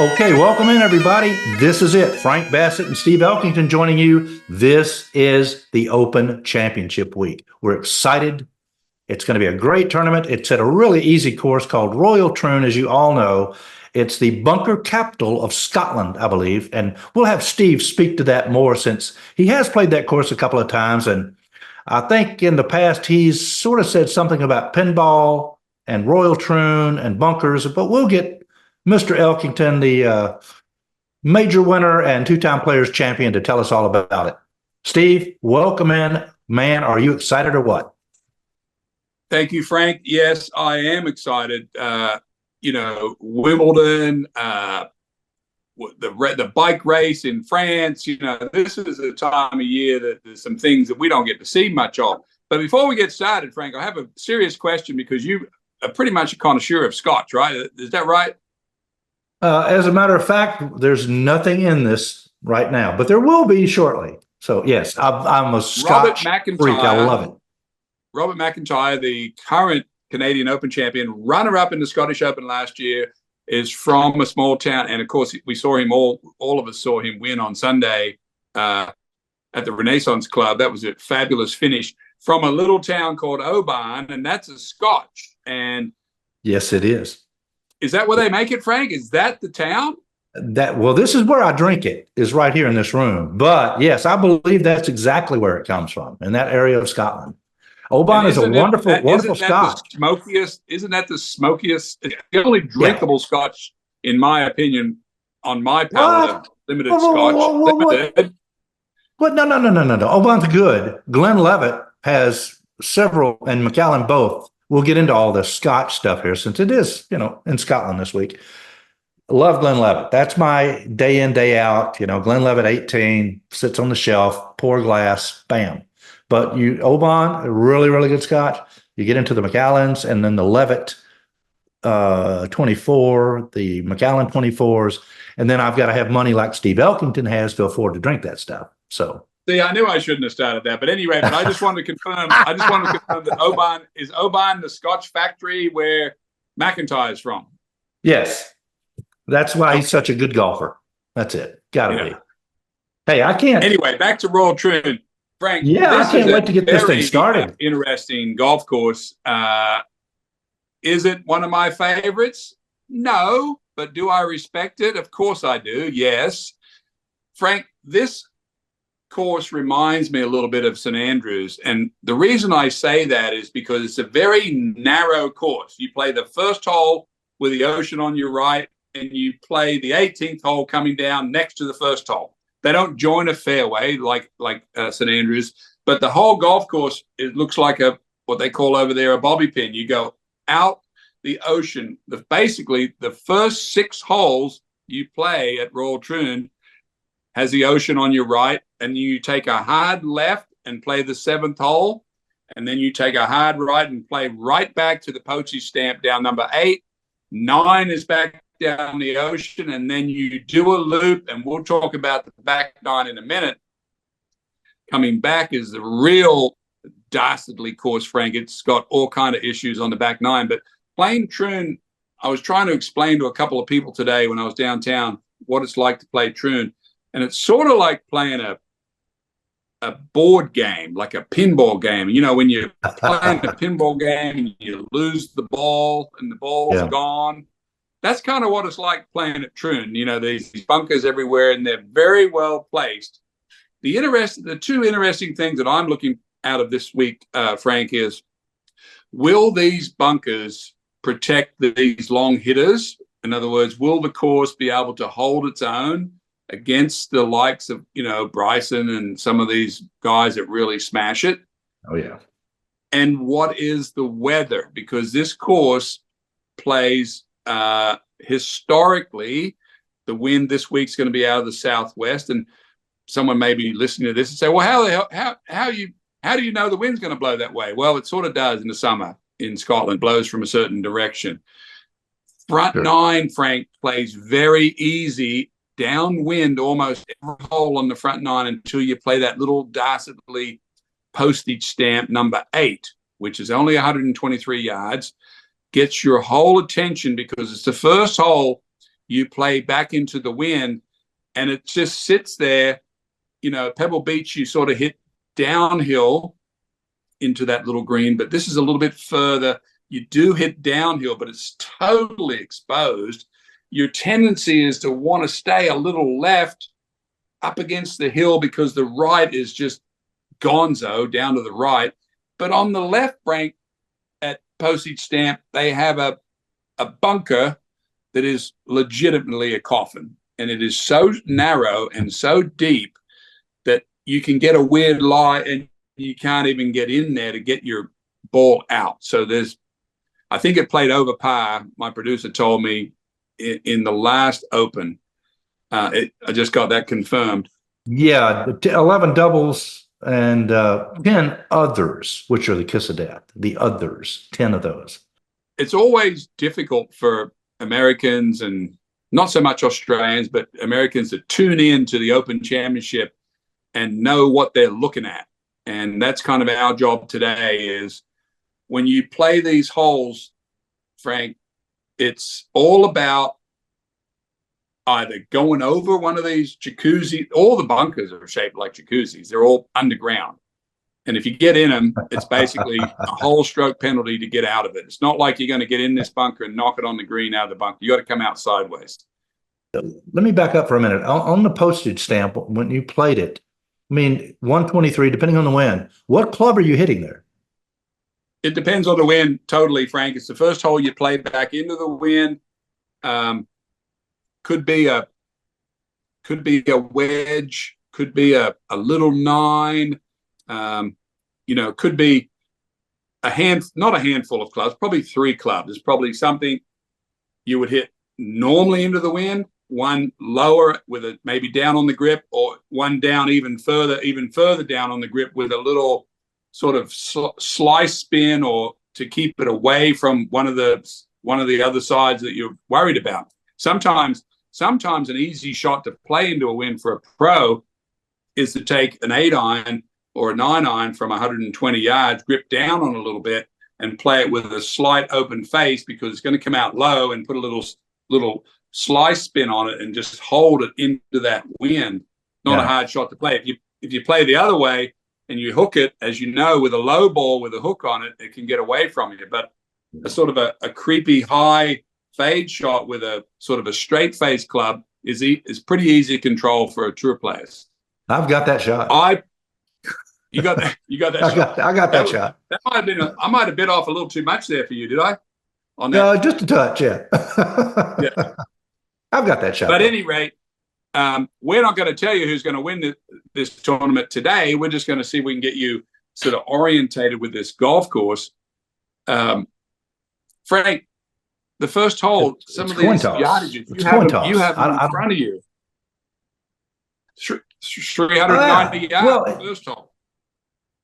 Okay, welcome in, everybody. This is it. Frank Bassett and Steve Elkington joining you. This is the Open Championship week. We're excited. It's going to be a great tournament. It's at a really easy course called Royal Troon, as you all know. It's the bunker capital of Scotland, I believe. And we'll have Steve speak to that more since he has played that course a couple of times. And I think in the past, he's sort of said something about pinball and Royal Troon and bunkers, but we'll get Mr. Elkington, the major winner and two-time Players Champion, to tell us all about it. Steve, welcome in. Man, are you excited or what? Thank you, Frank. Yes, I am excited. Wimbledon, the bike race in France, this is a time of year that there's some things that we don't get to see much of. But before we get started, Frank, I have a serious question because you are pretty much a connoisseur of Scotch, right? Is that right? As a matter of fact, there's nothing in this right now, but there will be shortly. So, yes, I'm a Scotch freak. I love it. Robert McIntyre, the current Canadian Open champion, runner-up in the Scottish Open last year, is from a small town. And, of course, we saw him, all of us saw him win on Sunday at the Renaissance Club. That was a fabulous finish from a little town called Oban, and that's a Scotch. And yes, it is. Is that where they make it, Frank? Is that the town? Well, this is where I drink it, is right here in this room. But yes, I believe that's exactly where it comes from, in that area of Scotland. Oban is a wonderful Scotch. Isn't that the smokiest? It's the only drinkable Scotch, in my opinion, on my palate of limited Scotch. What? No. Oban's good. Glenlivet has several, and Macallan both. We'll get into all the Scotch stuff here since it is, in Scotland this week. Love Glenlivet. That's my day in, day out. Glenlivet 18 sits on the shelf, pour glass, bam. But Oban, a really, really good Scotch. You get into the Macallans and then the Levitt 24, the Macallan 24s, and then I've got to have money like Steve Elkington has to afford to drink that stuff. So. See, I knew I shouldn't have started that, but anyway, I just wanted to confirm. That Oban the Scotch factory where McIntyre is from. Yes, that's why he's such a good golfer. That's it. Gotta be. Hey, I can't. Anyway, back to Royal Troon, Frank. Yeah, I can't wait to get this thing started. Interesting golf course. Is it one of my favorites? No, but do I respect it? Of course I do. Yes, Frank. This course reminds me a little bit of St Andrews, and the reason I say that is because it's a very narrow course. You play the first hole with the ocean on your right, and you play the 18th hole coming down next to the first hole. They don't join a fairway like St Andrews, but the whole golf course, it looks like what they call over there a bobby pin. You go out the ocean. Basically the first 6 holes you play at Royal Troon has the ocean on your right, and you take a hard left and play the 7th hole, and then you take a hard right and play right back to the postage stamp down number 8. 9 is back down the ocean, and then you do a loop, and we'll talk about the back 9 in a minute. Coming back is the real dastardly course, Frank. It's got all kind of issues on the back 9, but playing Troon, I was trying to explain to a couple of people today when I was downtown what it's like to play Troon. And it's sort of like playing a board game, like a pinball game. When you're playing a pinball game and you lose the ball and the ball's gone. That's kind of what it's like playing at Troon. These bunkers everywhere, and they're very well placed. The 2 interesting things that I'm looking out of this week, Frank, is will these bunkers protect these long hitters? In other words, will the course be able to hold its own against the likes of, Bryson and some of these guys that really smash it? Oh, yeah. And what is the weather? Because this course plays historically, the wind this week's going to be out of the southwest. And someone may be listening to this and say, well, how do you know the wind's going to blow that way? Well, it sort of does in the summer in Scotland, blows from a certain direction. Front 9, Frank, plays very easy downwind almost every hole on the front 9 until you play that little dastardly postage stamp number 8, which is only 123 yards, gets your whole attention because it's the first hole you play back into the wind, and it just sits there. Pebble Beach, you sort of hit downhill into that little green, but this is a little bit further. You do hit downhill, but it's totally exposed. Your tendency is to want to stay a little left up against the hill because the right is just gonzo down to the right. But on the left, Frank, at Postage Stamp, they have a bunker that is legitimately a coffin. And it is so narrow and so deep that you can get a weird lie and you can't even get in there to get your ball out. So I think it played over par. My producer told me in the last Open. I just got that confirmed. Yeah, 11 doubles and 10 others, which are the kiss of death. The others, 10 of those. It's always difficult for Americans, and not so much Australians, but Americans to tune in to the Open Championship and know what they're looking at. And that's kind of our job today is when you play these holes, Frank, it's all about either going over one of these jacuzzi. All the bunkers are shaped like jacuzzis. They're all underground. And if you get in them, it's basically a whole stroke penalty to get out of it. It's not like you're going to get in this bunker and knock it on the green out of the bunker. You got to come out sideways. Let me back up for a minute. On the Postage Stamp, when you played it, 123, depending on the wind, what club are you hitting there? It depends on the wind totally, Frank. It's the first hole you play back into the wind. Could be a wedge, could be a little 9. Could be not a handful of clubs, probably 3 clubs. It's probably something you would hit normally into the wind, one lower with it maybe down on the grip, or one down even further down on the grip with a little sort of slice spin, or to keep it away from one of the other sides that you're worried about. Sometimes an easy shot to play into a wind for a pro is to take an 8-iron or a 9-iron from 120 yards, grip down on a little bit, and play it with a slight open face, because it's going to come out low, and put a little slice spin on it and just hold it into that wind. Not a hard shot to play. If you play the other way and you hook it, as you know, with a low ball with a hook on it, it can get away from you. But a sort of a creepy high fade shot with a sort of a straight face club is pretty easy to control for tour players. I've got that shot. You got that shot. I got that shot. That might have been I might have bit off a little too much there for you, did I? On that? No, just a touch, yeah. Yeah. I've got that shot. But at any rate, we're not going to tell you who's going to win this tournament today. We're just going to see if we can get you sort of orientated with this golf course. Frank, the first hole, some of these yardages you have in front of you. 390 yards, first hole.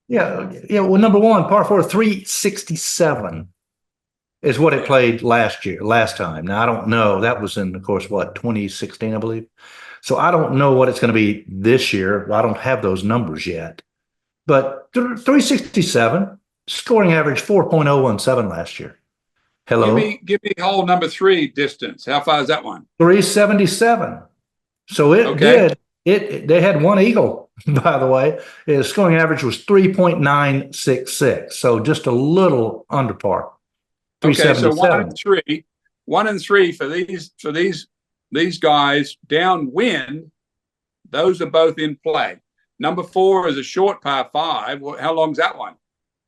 Yeah. Well, number one, par 4, 367 is what it played last time. Now, I don't know. That was in, of course, 2016, I believe. So I don't know what it's going to be this year. I don't have those numbers yet. But 367, scoring average 4.017 last year. Hello? Give me hole number 3 distance. How far is that one? 377. So they had one eagle, by the way. His scoring average was 3.966. So just a little under par. Okay, so 1 and 3 for these guys downwind. Those are both in play. Number 4 is a short par 5. How long's that one?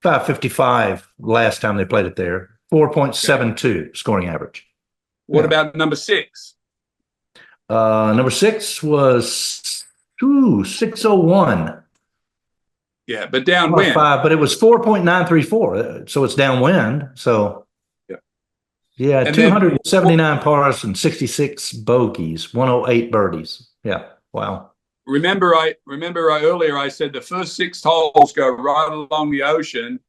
555 last time they played it there. 4.72 scoring average. What about number 6? Number 6 was 601. Yeah, but downwind. 5, but it was 4.934. So it's downwind. So yeah, and 279 pars and 66 bogeys, 108 birdies. Yeah, wow. Remember earlier I said the first 6 holes go right along the ocean.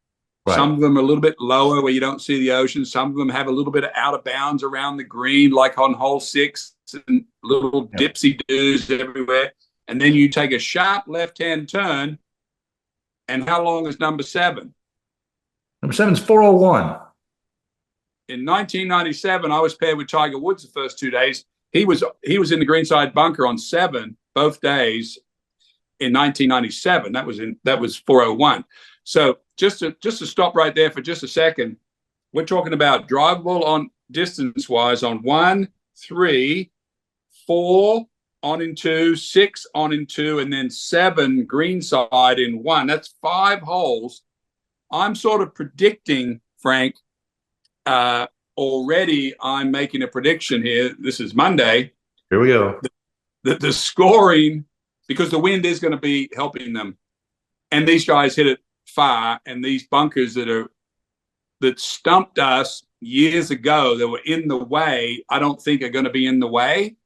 Right. Some of them are a little bit lower where you don't see the ocean. Some of them have a little bit of out of bounds around the green, like on hole 6, and little dipsy doos everywhere. And then you take a sharp left-hand turn. And how long is number 7? Number 7 is 401. In 1997, I was paired with Tiger Woods the first 2 days. he was in the greenside bunker on 7 both days in 1997. That was 401. So just to stop right there for just a second, we're talking about drivable on distance wise on 1, 3, 4 on in 2, 6 on in 2, and then 7 greenside in 1. That's 5 holes. I'm sort of predicting, Frank, already I'm making a prediction here. This is Monday. Here we go. The scoring, because the wind is going to be helping them. And these guys hit it far, and these bunkers that stumped us years ago that were in the way, I don't think are going to be in the way.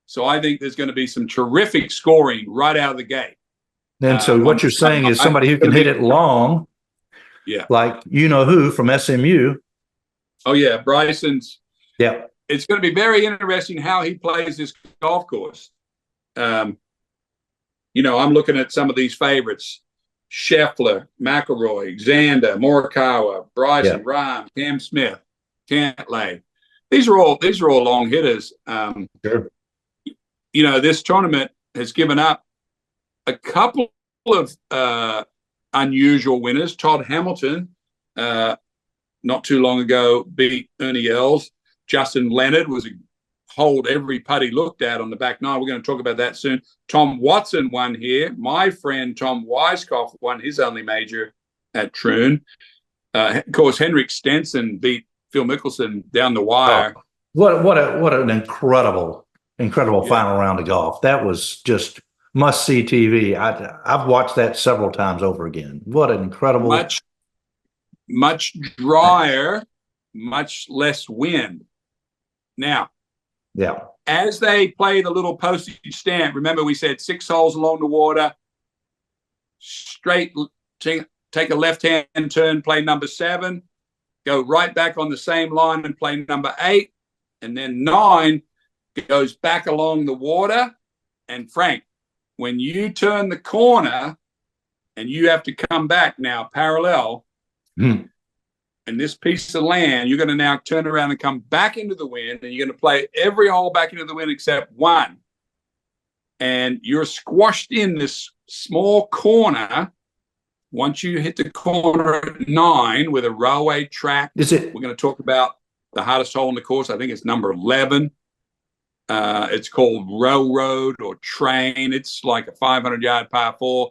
So I think there's going to be some terrific scoring right out of the gate. And so what you're saying is somebody who can hit it long, like who from SMU. Oh, yeah, Bryson's. Yeah. It's going to be very interesting how he plays this golf course. I'm looking at some of these favorites. Scheffler, McIlroy, Xander, Morikawa, Bryson, Rahm, Cam Smith, Cantlay. These are all long hitters. Sure. This tournament has given up a couple of unusual winners. Todd Hamilton, not too long ago, beat Ernie Els. Justin Leonard was a hold every putt he looked at on the back nine. We're going to talk about that soon. Tom Watson won here. My friend Tom Weiskopf won his only major at Troon. Of course, Henrik Stenson beat Phil Mickelson down the wire. Oh, what an incredible final round of golf. That was just must-see TV. I've watched that several times over again. What an incredible... Much drier, much less wind. Now, as they play the little postage stamp, remember we said 6 holes along the water, straight, take a left-hand turn, play number 7, go right back on the same line and play number 8, and then 9 goes back along the water. And Frank, when you turn the corner and you have to come back now parallel, and this piece of land, you're going to now turn around and come back into the wind, and you're going to play every hole back into the wind except 1. And you're squashed in this small corner. Once you hit the corner at 9 with a railway track, we're going to talk about the hardest hole in the course. I think it's number 11. It's called Railroad or Train. It's like a 500-yard par 4.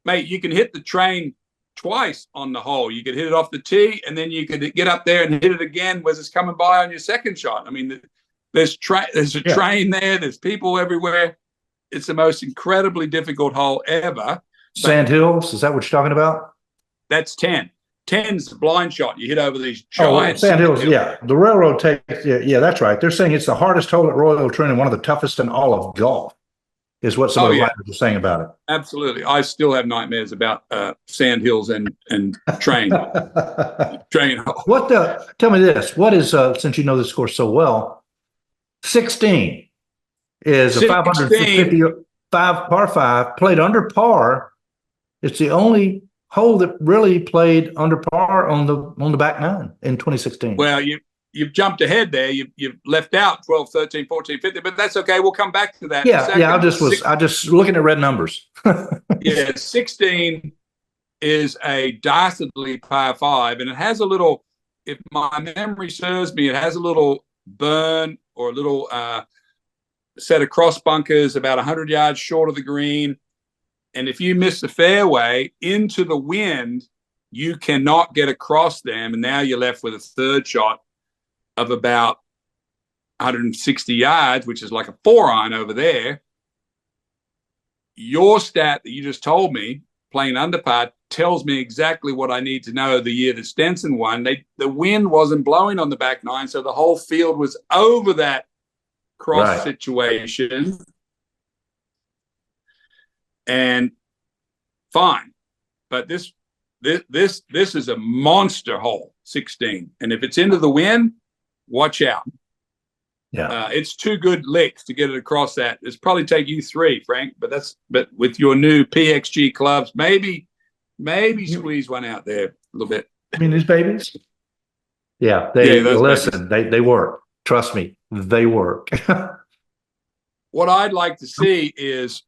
Mate, you can hit the train twice on the hole. You could hit it off the tee, and then you could get up there and hit it again as it's coming by on your second shot. I mean, there's a train there. There's people everywhere. It's the most incredibly difficult hole ever. Sand Hills, is that what you're talking about? That's 10. 10's the blind shot. You hit over these giant Sand Hills. Yeah, the railroad takes. Yeah, that's right. They're saying it's the hardest hole at Royal Troon and one of the toughest in all of golf. Is what some of the writers are saying about it. Absolutely. I still have nightmares about Sand Hills and train. Train. Tell me this. What is, since you know this course so well, 16 is a 555 par 5 played under par. It's the only hole that really played under par on the back nine in 2016. Well, you've jumped ahead there. You've left out 12, 13, 14, 15, but that's okay. We'll come back to that. I just looking at red numbers. 16 is a dastardly par 5, and it has a little, if my memory serves me, it has a little burn or a little set of cross bunkers about 100 yards short of the green. And if you miss the fairway into the wind, you cannot get across them. And now you're left with a third shot of about 160 yards, which is like a 4-iron over there. Your stat that you just told me, playing under par, tells me exactly what I need to know the year that Stenson won. The wind wasn't blowing on the back nine, so the whole field was over that cross situation. And fine. But this is a monster hole, 16. And if it's into the wind, watch out. Yeah, it's 2 good licks to get it across that. It's probably take you 3, Frank. But with your new PXG clubs, maybe squeeze one out there a little bit. I mean, these babies. Yeah, they listen. Babies. They work. Trust me, they work. what I'd like to see is,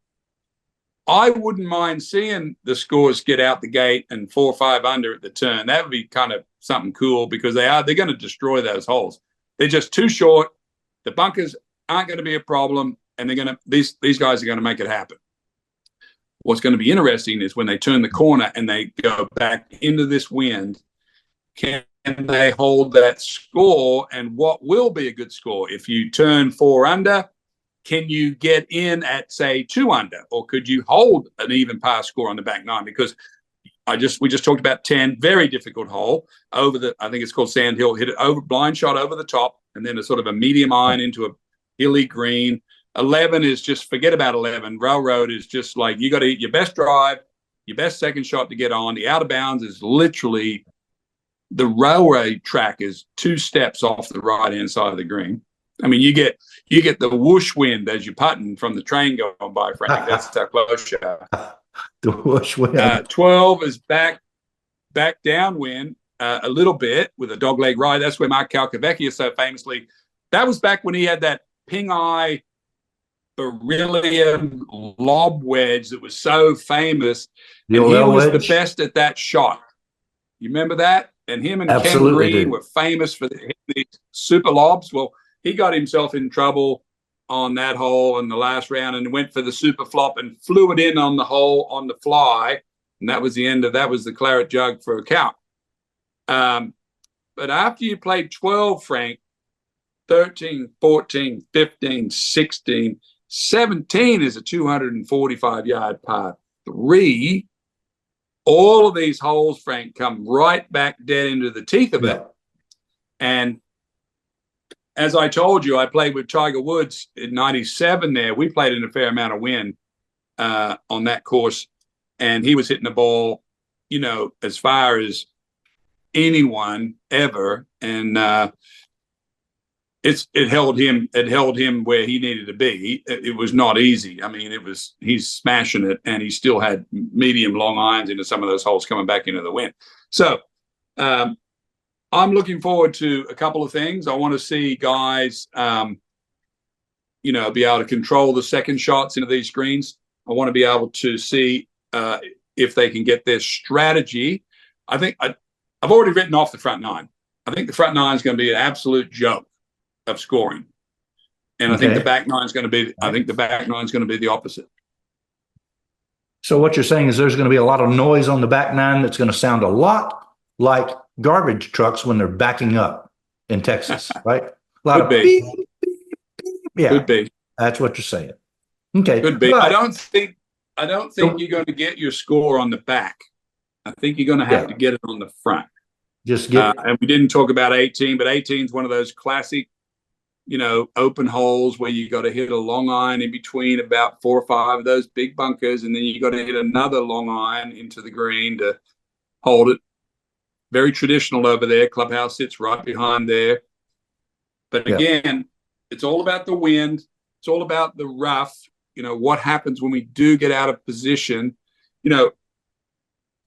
I wouldn't mind seeing the scores get out the gate and 4 or 5 under at the turn. That would be kind of something cool, because they're going to destroy those holes. They're just too short. The bunkers aren't going to be a problem, and these guys are going to make it happen. What's going to be interesting is when they turn the corner and they go back into this wind, can they hold that score? And what will be a good score? If you turn 4 under, can you get in at, say, 2 under, or could you hold an even par score on the back 9? Because we just talked about 10, very difficult hole over I think it's called Sand Hill, hit it over, blind shot over the top, and then a sort of a medium iron into a hilly green. 11 is just, forget about 11. Railroad is just like, you got to hit your best drive, your best second shot to get on. The out of bounds is literally, the railway track is 2 steps off the right-hand side of the green. I mean, you get the whoosh wind as you're putting from the train going by, Frank. That's how close you are. The whoosh wind. 12 is back downwind a little bit with a dogleg ride. That's where Mark Calcavecchia so famously, that was back when he had that ping eye beryllium lob wedge that was so famous. And he was the best at that shot. You remember that? And him and Absolutely Ken Green were famous for these super lobs. Well, he got himself in trouble on that hole in the last round and went for the super flop and flew it in on the hole on the fly. And that was the end of that, was the claret jug for a count. But after you played 12, Frank, 13, 14, 15, 16, 17 is a 245-yard par 3. All of these holes, Frank, come right back dead into the teeth of it. And as I told you, I played with Tiger Woods in 97 there. We played in a fair amount of wind on that course. And he was hitting the ball, as far as anyone ever. And it held him where he needed to be. It was not easy. I mean, he's smashing it, and he still had medium long irons into some of those holes coming back into the wind. So, I'm looking forward to a couple of things. I want to see guys, be able to control the second shots into these greens. I want to be able to see if they can get their strategy. I think I've already written off the front 9. I think the front 9 is going to be an absolute joke of scoring, and I think the back 9 is going to be. I think the back 9 is going to be the opposite. So what you're saying is there's going to be a lot of noise on the back 9 that's going to sound a lot like garbage trucks when they're backing up in Texas, right? A lot of beep, beep, beep. Yeah, could be. That's what you're saying. Okay, could be. But I don't think you're going to get your score on the back. I think you're going to have to get it on the front. Just get. And we didn't talk about 18, but 18 is one of those classic, open holes where you got to hit a long iron in between about 4 or 5 of those big bunkers, and then you got to hit another long iron into the green to hold it. Very traditional over there. Clubhouse sits right behind there. But again, it's all about the wind. It's all about the rough. What happens when we do get out of position. I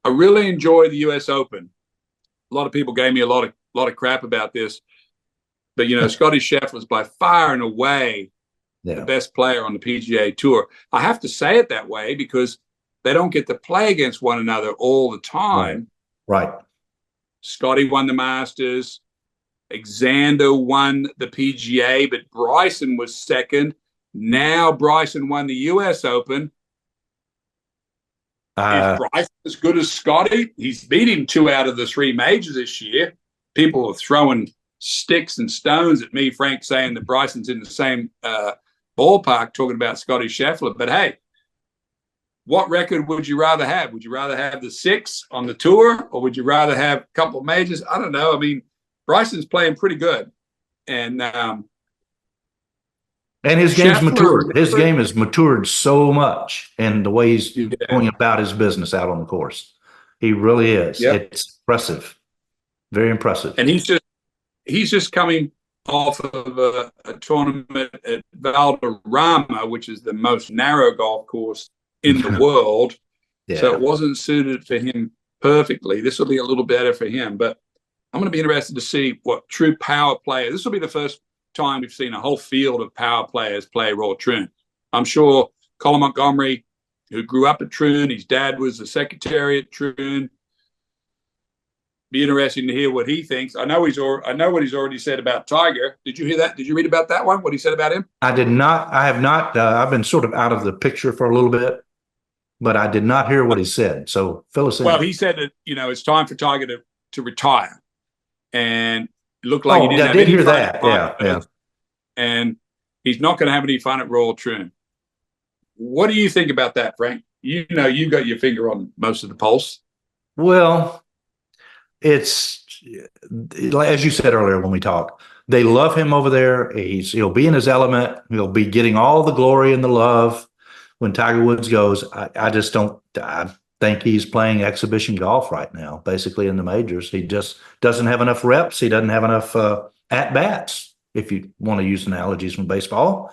really enjoy the U.S. Open. A lot of people gave me a lot of crap about this. But, Scotty Scheffler is by far and away the best player on the PGA Tour. I have to say it that way because they don't get to play against one another all the time. Right. Scotty won the Masters. Xander won the PGA, but Bryson was second. Now Bryson won the U.S. Open. Is Bryson as good as Scotty? He's beat him 2 out of the 3 majors this year. People are throwing sticks and stones at me, Frank, saying that Bryson's in the same ballpark talking about Scotty Scheffler. But hey, what record would you rather have? Would you rather have the 6 on the tour, or would you rather have a couple of majors? I don't know. I mean, Bryson's playing pretty good. And his game's matured. His game has matured so much in the way he's going about his business out on the course. He really is. Yep. It's impressive. Very impressive. And he's just coming off of a tournament at Valderrama, which is the most narrow golf course in the world. So it wasn't suited for him perfectly. This will be a little better for him. But I'm going to be interested to see what true power players. This will be the first time we've seen a whole field of power players play Royal Troon. I'm sure Colin Montgomery, who grew up at Troon, his dad was the secretary at Troon. Be interesting to hear what he thinks. I know what he's already said about Tiger. Did you hear that? Did you read about that one? What he said about him? I did not. I have not. I've been sort of out of the picture for a little bit, but I did not hear what he said. So fill us in. Well, he said that it's time for Tiger to retire, and it looked like he didn't I have did any hear fun that. Yeah. And he's not going to have any fun at Royal Troon. What do you think about that, Frank? You've got your finger on most of the pulse. Well, it's as you said earlier when we talked, they love him over there. He'll be in his element. He'll be getting all the glory and the love when Tiger Woods goes. I just don't. I think he's playing exhibition golf right now, basically in the majors. He just doesn't have enough reps. He doesn't have enough at bats, if you want to use analogies from baseball.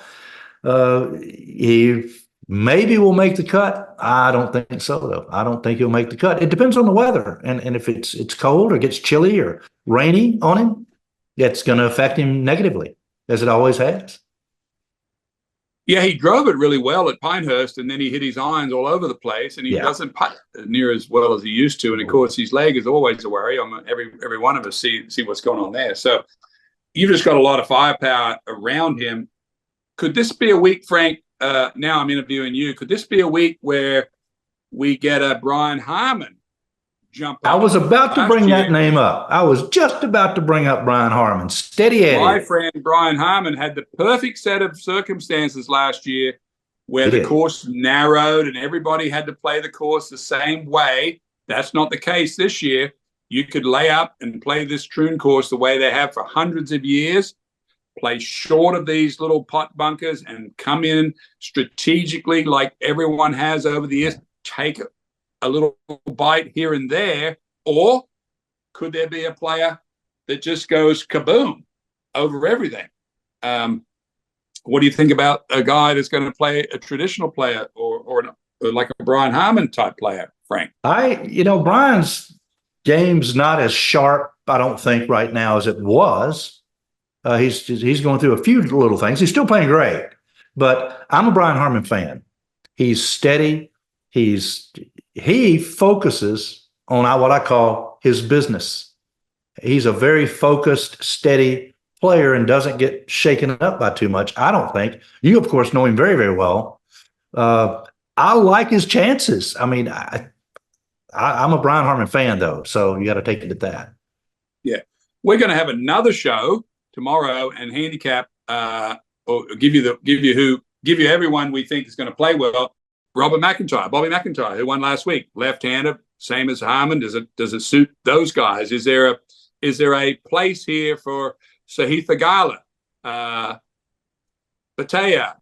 He maybe will make the cut. I don't think so, though. I don't think he'll make the cut. It depends on the weather. And if it's cold or gets chilly or rainy on him, it's going to affect him negatively, as it always has. Yeah, he drove it really well at Pinehurst, and then he hit his irons all over the place, and he doesn't putt near as well as he used to. And, of course, his leg is always a worry. Every one of us see what's going on there. So you've just got a lot of firepower around him. Could this be a week, Frank? Now I'm interviewing you. Could this be a week where we get a Brian Harman jump up? I was about to bring that name up. I was just about to bring up Brian Harman. Steady Eddie. My friend Brian Harman had the perfect set of circumstances last year where the course narrowed and everybody had to play the course the same way. That's not the case this year. You could lay up and play this Troon course the way they have for hundreds of years. Play short of these little pot bunkers and come in strategically like everyone has over the years. Take a little bite here and there. Or could there be a player that just goes kaboom over everything? What do you think about a guy that's going to play a traditional player or like a Brian Harman type player, Frank? Brian's game's not as sharp, I don't think, right now as it was. He's going through a few little things. He's still playing great, but I'm a Brian Harman fan. He's steady. He focuses on what I call his business. He's a very focused, steady player and doesn't get shaken up by too much, I don't think. You, of course, know him very, very well. I like his chances. I mean, I'm a Brian Harman fan, though, so you got to take it at that. Yeah. We're going to have another show tomorrow and handicap or give you everyone we think is going to play well. Bobby McIntyre, who won last week, left-hander, same as Harman. Does it suit those guys? Is there a place here for Sahith Theegala, Batea,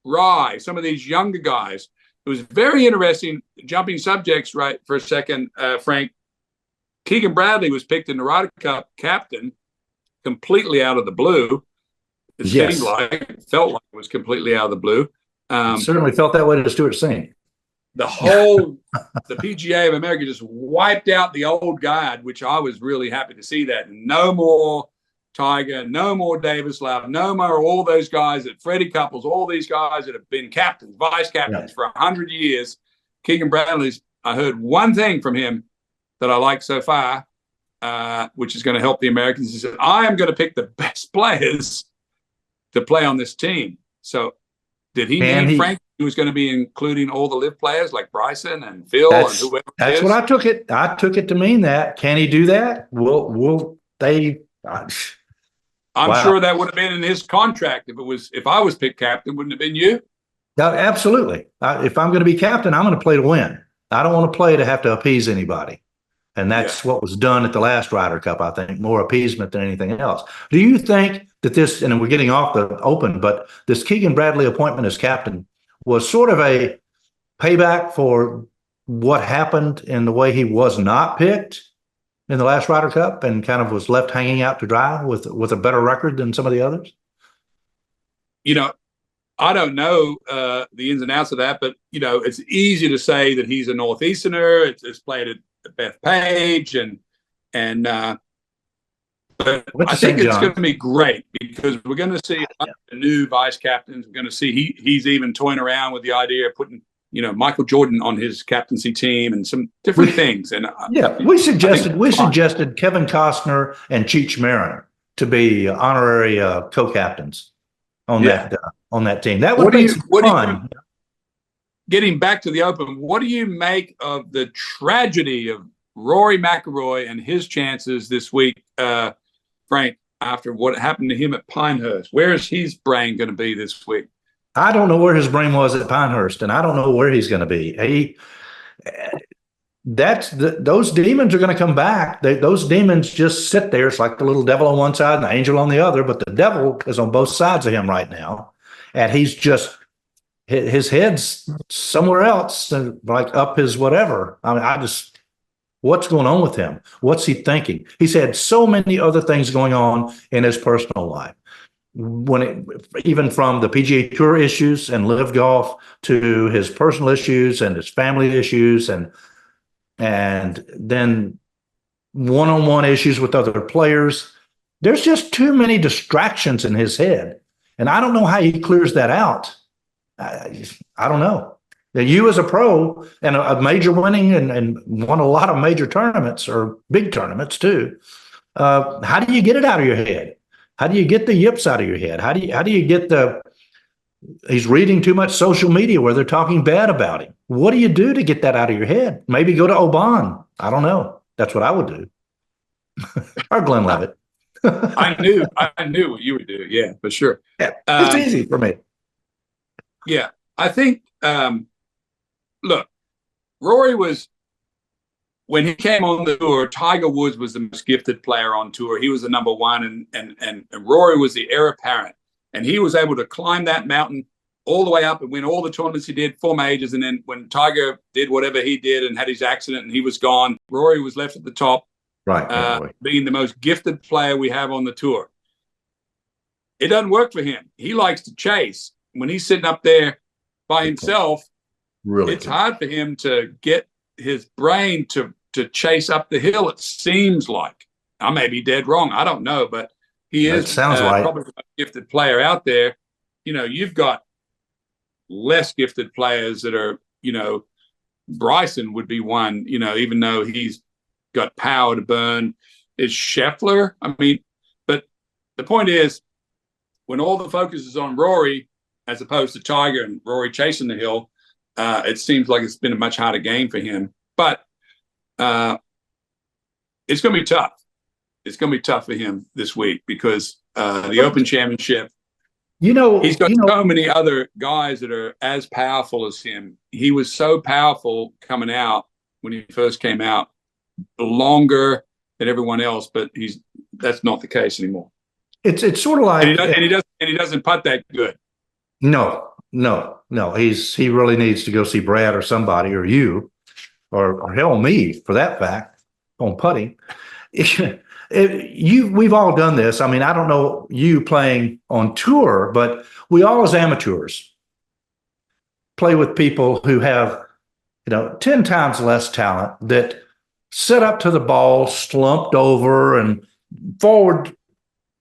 Rye, some of these younger guys? It was very interesting. Jumping subjects right for a second, Frank. Keegan Bradley was picked in the Ryder Cup captain completely out of the blue. It felt like it was completely out of the blue. Certainly felt that way to Stuart Singh. The PGA of America just wiped out the old guard, which I was really happy to see that. No more Tiger, no more Davis Love, no more all those guys that Freddie Couples, all these guys that have been captains, vice captains for 100 years. Keegan Bradley's, I heard one thing from him that I like so far, which is going to help the Americans. He said, I am going to pick the best players to play on this team. So did he mean Frank was going to be including all the live players like Bryson and Phil and whoever? That's what I took it. I took it to mean that. Can he do that? I'm sure that would have been in his contract if I was picked captain. Wouldn't it have been you? No, absolutely. If I'm going to be captain, I'm going to play to win. I don't want to play to have to appease anybody. And that's what was done at the last Ryder Cup, I think, more appeasement than anything else. Do you think that this, and we're getting off the Open, but this Keegan Bradley appointment as captain was sort of a payback for what happened in the way he was not picked in the last Ryder Cup and kind of was left hanging out to dry with a better record than some of the others? I don't know the ins and outs of that, but, it's easy to say that he's a Northeasterner. It's played at Bethpage and But Went I to think St. it's going John's. to be great because we're going to see new vice captains. We're going to see he's even toying around with the idea of putting Michael Jordan on his captaincy team and some different things. And Yeah, we suggested Kevin Costner and Cheech Marin to be honorary co-captains on that team. That would be fun. Getting back to the Open, what do you make of the tragedy of Rory McIlroy and his chances this week, Frank, after what happened to him at Pinehurst? Where is his brain going to be this week? I don't know where his brain was at Pinehurst, and I don't know where he's going to be. Those demons are going to come back. Those demons just sit there. It's like the little devil on one side and the angel on the other, but the devil is on both sides of him right now, and he's just his head's somewhere else, like up his whatever. I mean, what's going on with him? What's he thinking? He's had so many other things going on in his personal life. Even from the PGA Tour issues and Live Golf to his personal issues and his family issues, and then one-on-one issues with other players. There's just too many distractions in his head, and I don't know how he clears that out. I don't know. Now, you as a pro and a major winning and won a lot of major tournaments or big tournaments too. How do you get it out of your head? How do you get the yips out of your head? How do you get he's reading too much social media where they're talking bad about him? What do you do to get that out of your head? Maybe go to Oban. I don't know. That's what I would do. Or Glenn Levitt. I knew what you would do. Yeah, for sure. Yeah, it's easy for me. Yeah, I think, look, Rory was, when he came on the tour, Tiger Woods was the most gifted player on tour. He was the number one, and Rory was the heir apparent. And he was able to climb that mountain all the way up and win all the tournaments he did, 4 majors. And then when Tiger did whatever he did and had his accident and he was gone, Rory was left at the top, right? Being the most gifted player we have on the tour. It doesn't work for him. He likes to chase. When he's sitting up there by himself, it's hard for him to get his brain to chase up the hill, it seems like. I may be dead wrong. I don't know, but he is probably the most gifted player out there. You've got less gifted players that are, Bryson would be one, even though he's got power to burn. Is Scheffler? I mean, but the point is, when all the focus is on Rory, as opposed to Tiger and Rory chasing the hill, it seems like it's been a much harder game for him. But it's going to be tough. It's going to be tough for him this week because the Open Championship, he's got so many other guys that are as powerful as him. He was so powerful coming out when he first came out, longer than everyone else, but that's not the case anymore. It's sort of like, and he doesn't putt that good. No. He really needs to go see Brad or somebody or you or hell, me for that fact on putting. We've all done this. I mean, I don't know you playing on tour, but we all as amateurs play with people who have, 10 times less talent that set up to the ball, slumped over and forward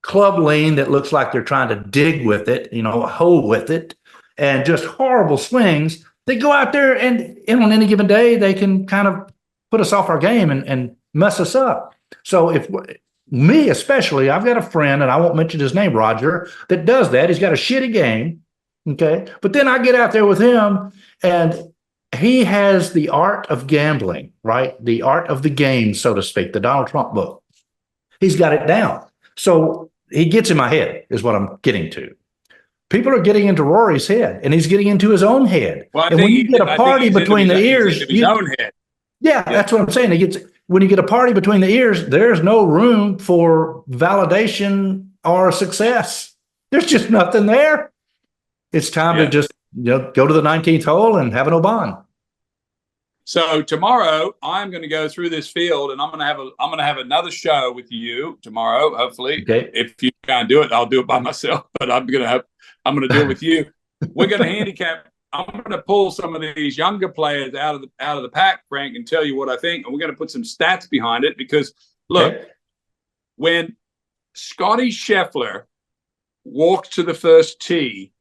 club lean that looks like they're trying to dig with it, a hole with it, and just horrible swings. They go out there and on any given day, they can kind of put us off our game and mess us up. So me especially, I've got a friend, and I won't mention his name, Roger, that does that. He's got a shitty game, okay? But then I get out there with him, and he has the art of gambling, right? The art of the game, so to speak, the Donald Trump book. He's got it down. So he gets in my head, is what I'm getting to. People are getting into Rory's head, and he's getting into his own head. Well, and when you get a party between the ears, his own head. Yeah, that's what I'm saying. When you get a party between the ears, there's no room for validation or success. There's just nothing there. It's time to just go to the 19th hole and have an Oban. So tomorrow I'm going to go through this field, and I'm going to have another show with you tomorrow. Hopefully, if you can't do it, I'll do it by myself. But I'm going to do it with you. We're going to handicap. I'm going to pull some of these younger players out of the pack, Frank, and tell you what I think. And we're going to put some stats behind it because look, when Scotty Scheffler walks to the first tee,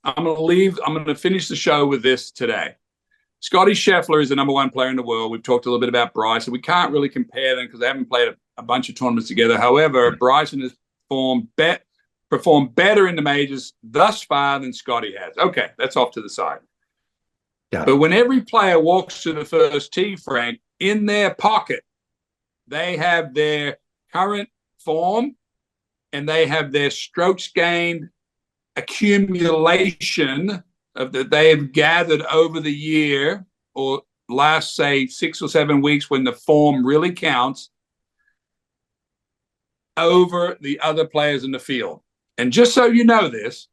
I'm going to finish the show with this today. Scotty Scheffler is the number one player in the world. We've talked a little bit about Bryson. We can't really compare them because they haven't played a bunch of tournaments together. However, Bryson has performed better in the majors thus far than Scotty has. Okay, that's off to the side. Yeah. But when every player walks to the first tee, Frank, in their pocket, they have their current form and they have their strokes gained accumulation of that they have gathered over the year or last, say, 6 or 7 weeks when the form really counts over the other players in the field. And just so you know this,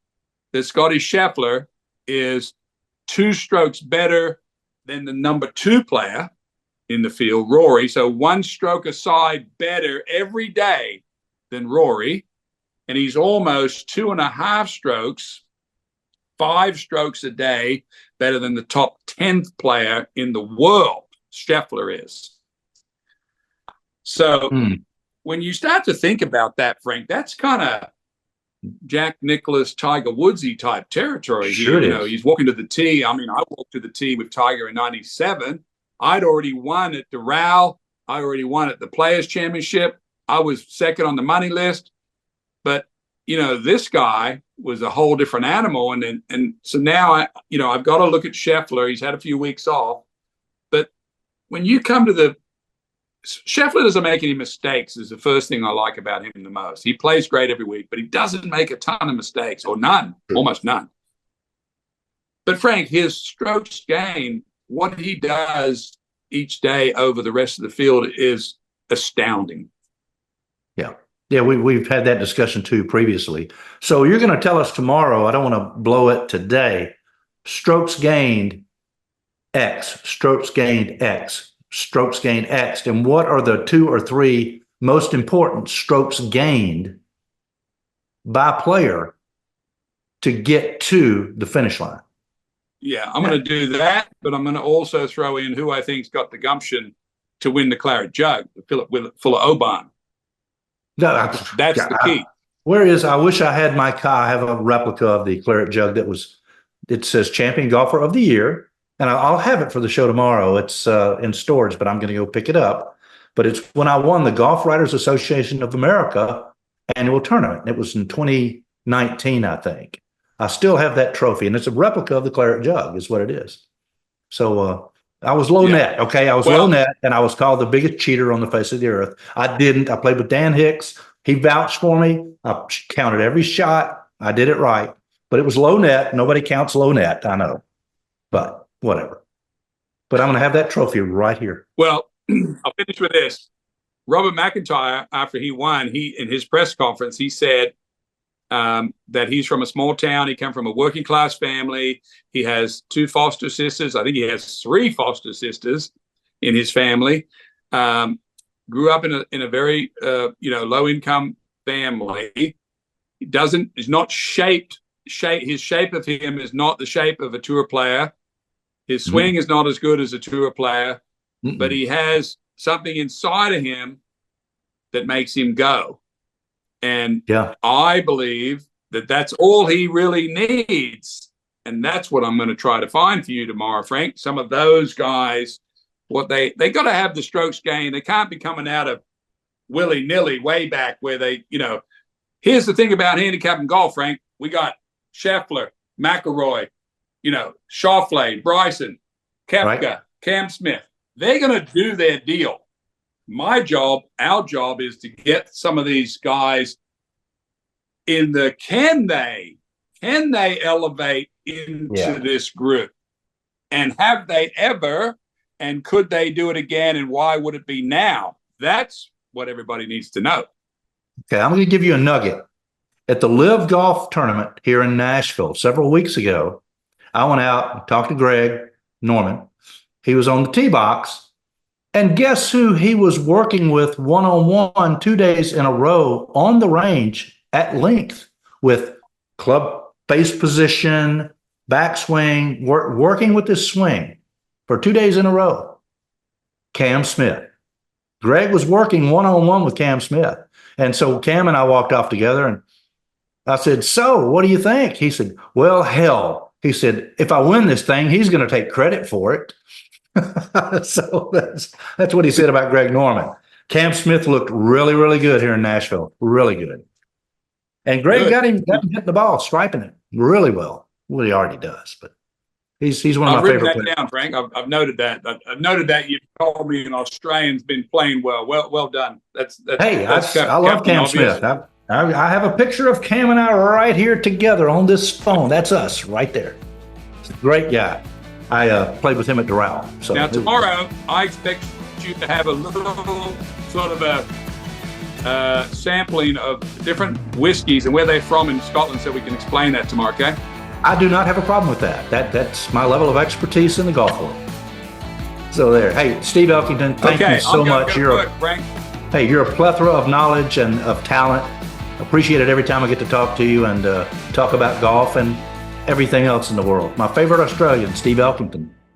that Scotty Scheffler is 2 strokes better than the number 2 player in the field, Rory. So 1 stroke aside better every day than Rory. And he's almost 2.5 strokes, 5 strokes a day better than the top 10th player in the world, Scheffler is. So when you start to think about that, Frank, that's kind of Jack Nicklaus, Tiger Woodsy type territory. Sure, you know, he's walking to the tee. I mean, I walked to the tee with Tiger in '97. I'd already won at Doral. I already won at the Players Championship. I was second on the money list. But, you know, this guy was a whole different animal. And so now, I've got to look at Scheffler. He's had a few weeks off. But when you come to Scheffler doesn't make any mistakes is the first thing I like about him the most. He plays great every week, but he doesn't make a ton of mistakes, or none, almost none. But Frank, his strokes gained, what he does each day over the rest of the field is astounding. Yeah. Yeah, we've had that discussion too previously. So you're going to tell us tomorrow, I don't want to blow it today, strokes gained X, strokes gained X, strokes gained X. And what are the 2 or 3 most important strokes gained by player to get to the finish line? Yeah, I'm going to do that, but I'm going to also throw in who I think's got the gumption to win the Claret Jug, full of Oban. That's the key. I wish I had my car. I have a replica of the Claret Jug it says Champion Golfer of the Year, and I'll have it for the show tomorrow. It's in storage, but I'm going to go pick it up. But it's when I won the Golf Writers Association of America annual tournament. It was in 2019, I think. I still have that trophy, and it's a replica of the Claret Jug is what it is. So I was low net, okay? I was low net, and I was called the biggest cheater on the face of the earth. I didn't. I played with Dan Hicks. He vouched for me. I counted every shot. I did it right. But it was low net. Nobody counts low net, I know. But whatever. But I'm going to have that trophy right here. Well, I'll finish with this. Robert McIntyre, after he won, in his press conference, he said that he's from a small town. He came from a working class family. He has 2 foster sisters. I think he has 3 foster sisters in his family. Grew up in a very low income family. Is not shaped. His shape of him is not the shape of a tour player. His swing is not as good as a tour player, but he has something inside of him that makes him go. And I believe that that's all he really needs. And that's what I'm going to try to find for you tomorrow, Frank. Some of those guys, they got to have the strokes gained. They can't be coming out of willy-nilly way back where here's the thing about handicapping golf, Frank. We got Scheffler, McIlroy, Schauffele, Bryson, Koepka, Cam Smith. They're going to do their deal. Our job is to get some of these guys in can they elevate into this group? And have they ever, and could they do it again? And why would it be now? That's what everybody needs to know. Okay, I'm going to give you a nugget. At the Live Golf Tournament here in Nashville several weeks ago, I went out and talked to Greg Norman. He was on the tee box. And guess who he was working with one-on-one 2 days in a row on the range at length with club face position, backswing, working with his swing for 2 days in a row? Cam Smith. Greg was working one-on-one with Cam Smith. And so Cam and I walked off together, and I said, "So, what do you think?" He said, "Well, hell," he said, "if I win this thing, he's going to take credit for it." So that's what he said about Greg Norman. Cam Smith looked really, really good here in Nashville. Really good. And Greg got him hitting the ball, striping it really well. Well, he already does, but he's one of my favorite players. I've written that down, Frank. I've noted that. I've noted that you told me an Australian's been playing well. Well done. I love Cam Smith. I have a picture of Cam and I right here together on this phone. That's us right there. He's a great guy. I played with him at Doral. So now tomorrow, I expect you to have a little sort of a sampling of different whiskeys and where they're from in Scotland, so we can explain that tomorrow. Okay? I do not have a problem with that. That's my level of expertise in the golf world. So there. Hey, Steve Elkington, thank you so much. Hey, you're a plethora of knowledge and of talent. Appreciate it every time I get to talk to you and talk about golf and everything else in the world. My favorite Australian, Steve Elkington.